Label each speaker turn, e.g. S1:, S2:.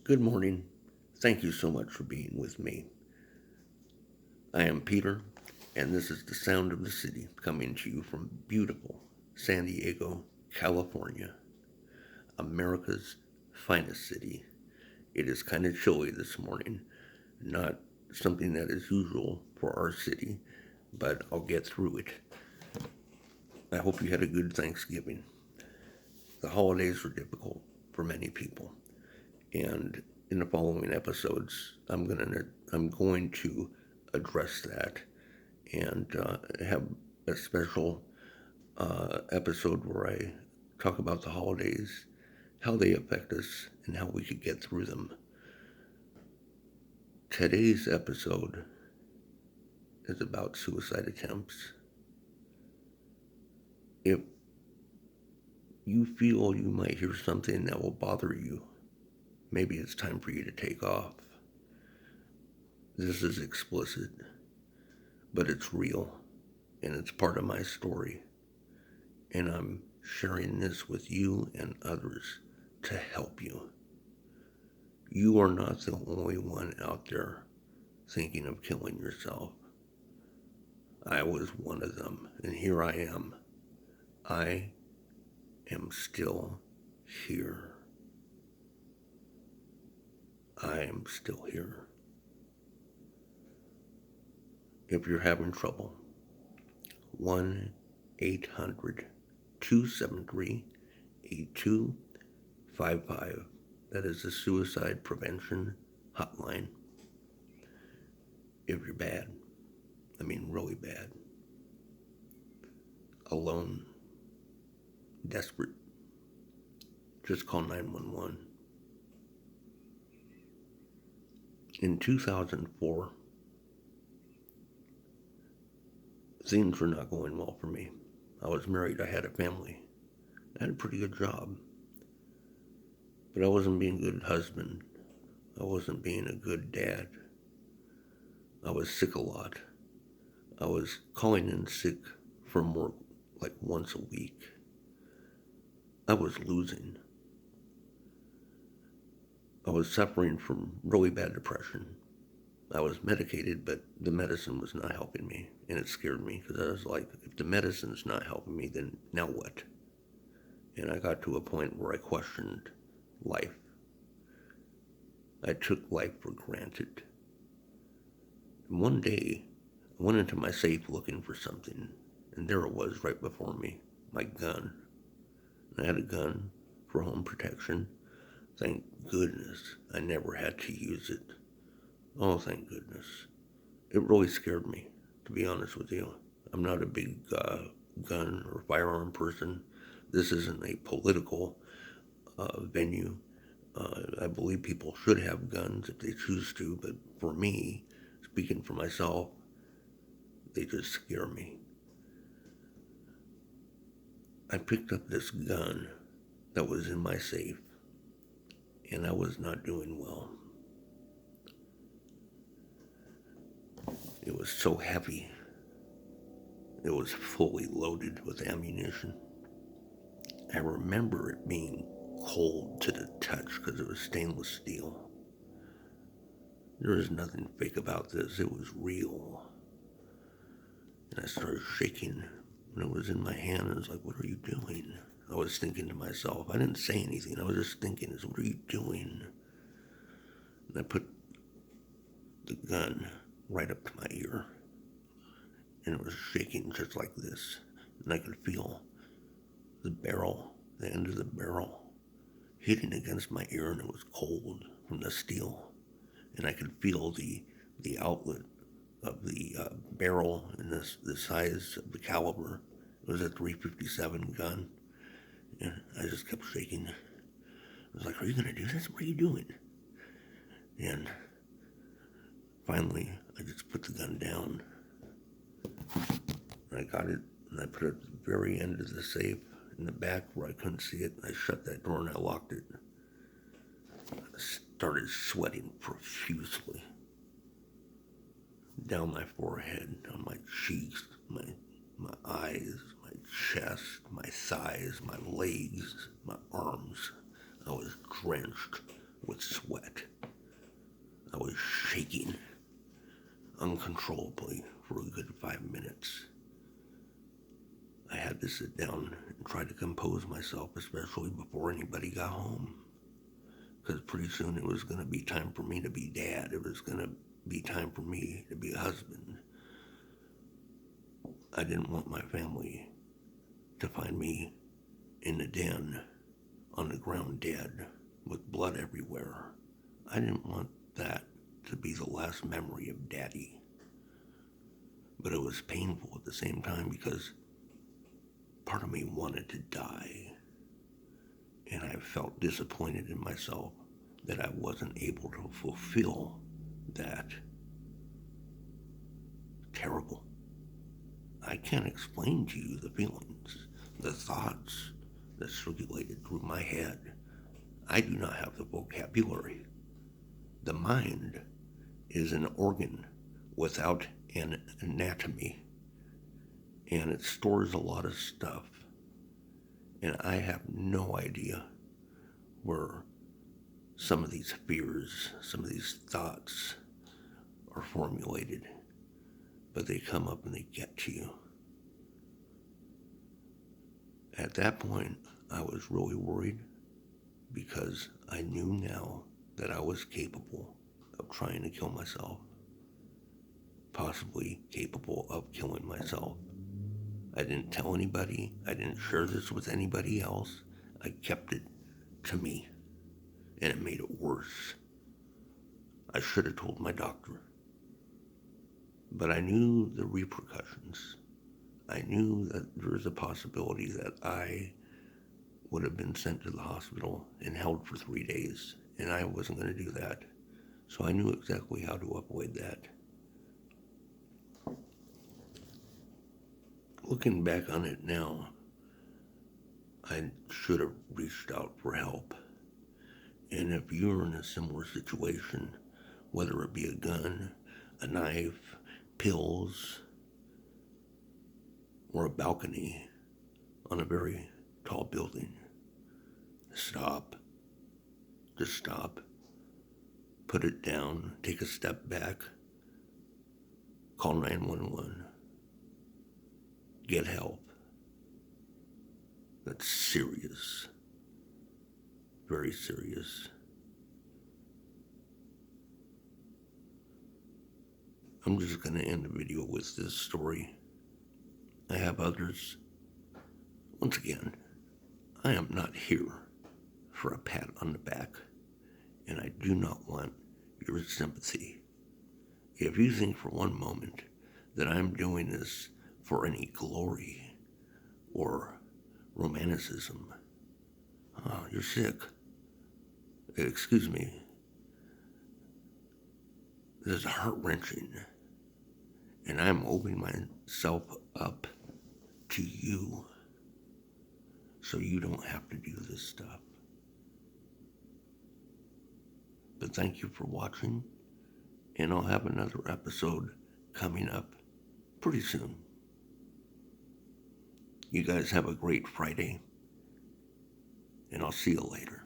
S1: Good morning. Thank you so much for being with me. I am Peter, and this is the sound of the city coming to you from beautiful San Diego, California, America's finest city. It is kind of chilly this morning, not something that is usual for our city, but I'll get through it. I hope you had a good Thanksgiving. The holidays were difficult for many people, and in the following episodes, I'm going to address that and have a special episode where I talk about the holidays, how they affect us, and how we could get through them. Today's episode is about suicide attempts. If you feel you might hear something that will bother you, maybe it's time for you to take off. This is explicit, but it's real, and it's part of my story. And I'm sharing this with you and others to help you. You are not the only one out there thinking of killing yourself. I was one of them, and here I am. I am still here. I am still here. If you're having trouble, 1 800 273 8255. That is the suicide prevention hotline. If you're bad, I mean really bad, alone, desperate, just call 911. In 2004, things were not going well for me. I was married, I had a family, I had a pretty good job, but I wasn't being a good husband. I wasn't being a good dad. I was sick a lot. I was calling in sick from work like once a week. I was losing. I was suffering from really bad depression. I was medicated, but the medicine was not helping me, and it scared me because I was like, if the medicine's not helping me, then now what? And I got to a point where I questioned life. I took life for granted. And one day, I went into my safe looking for something, and there it was right before me, my gun. I had a gun for home protection. Thank goodness I never had to use it. Oh, thank goodness. It really scared me, to be honest with you. I'm not a big gun or firearm person. This isn't a political venue. I believe people should have guns if they choose to, but for me, speaking for myself, they just scare me. I picked up this gun that was in my safe, and I was not doing well. It was so heavy. It was fully loaded with ammunition. I remember it being cold to the touch because it was stainless steel. There was nothing fake about this. It was real. And I started shaking when it was in my hand. I was like, what are you doing? I was thinking to myself. I didn't say anything. I was just thinking, what are you doing? And I put the gun right up to my ear. And it was shaking just like this. And I could feel the barrel, the end of the barrel, hitting against my ear, and it was cold from the steel. And I could feel the outlet of the barrel and the size of the caliber. It was a 357 gun. And I just kept shaking. I was like, are you going to do this? What are you doing? And finally, I just put the gun down. And I got it, and I put it at the very end of the safe in the back where I couldn't see it. I shut that door and I locked it. I started sweating profusely down my forehead, down my cheeks, my eyes, my chest, my thighs, my legs, my arms. I was drenched with sweat. I was shaking uncontrollably for a good 5 minutes. I had to sit down and try to compose myself, especially before anybody got home. Because pretty soon it was going to be time for me to be dad. It was going to be time for me to be a husband. I didn't want my family to find me in the den, on the ground dead, with blood everywhere. I didn't want that to be the last memory of Daddy. But it was painful at the same time because part of me wanted to die. And I felt disappointed in myself that I wasn't able to fulfill that. Terrible. I can't explain to you the feelings, the thoughts that circulated through my head. I do not have the vocabulary. The mind is an organ without an anatomy, and it stores a lot of stuff. And I have no idea where some of these fears, some of these thoughts are formulated, but they come up and they get to you. At that point, I was really worried because I knew now that I was capable of trying to kill myself, possibly capable of killing myself. I didn't tell anybody. I didn't share this with anybody else. I kept it to me, and it made it worse. I should have told my doctor. But I knew the repercussions. I knew that there was a possibility that I would have been sent to the hospital and held for 3 days, and I wasn't going to do that. So I knew exactly how to avoid that. Looking back on it now, I should have reached out for help. And if you're in a similar situation, whether it be a gun, a knife, pills, or a balcony on a very tall building, stop. Just stop. Put it down. Take a step back. Call 911. Get help. That's serious. Very serious. I'm just going to end the video with this story. I have others. Once again, I am not here for a pat on the back, and I do not want your sympathy. If you think for one moment that I'm doing this for any glory or romanticism, you're sick. Excuse me. This is heart-wrenching, and I'm opening myself up to you so you don't have to do this stuff. But thank you for watching, and I'll have another episode coming up pretty soon. You guys have a great Friday, and I'll see you later.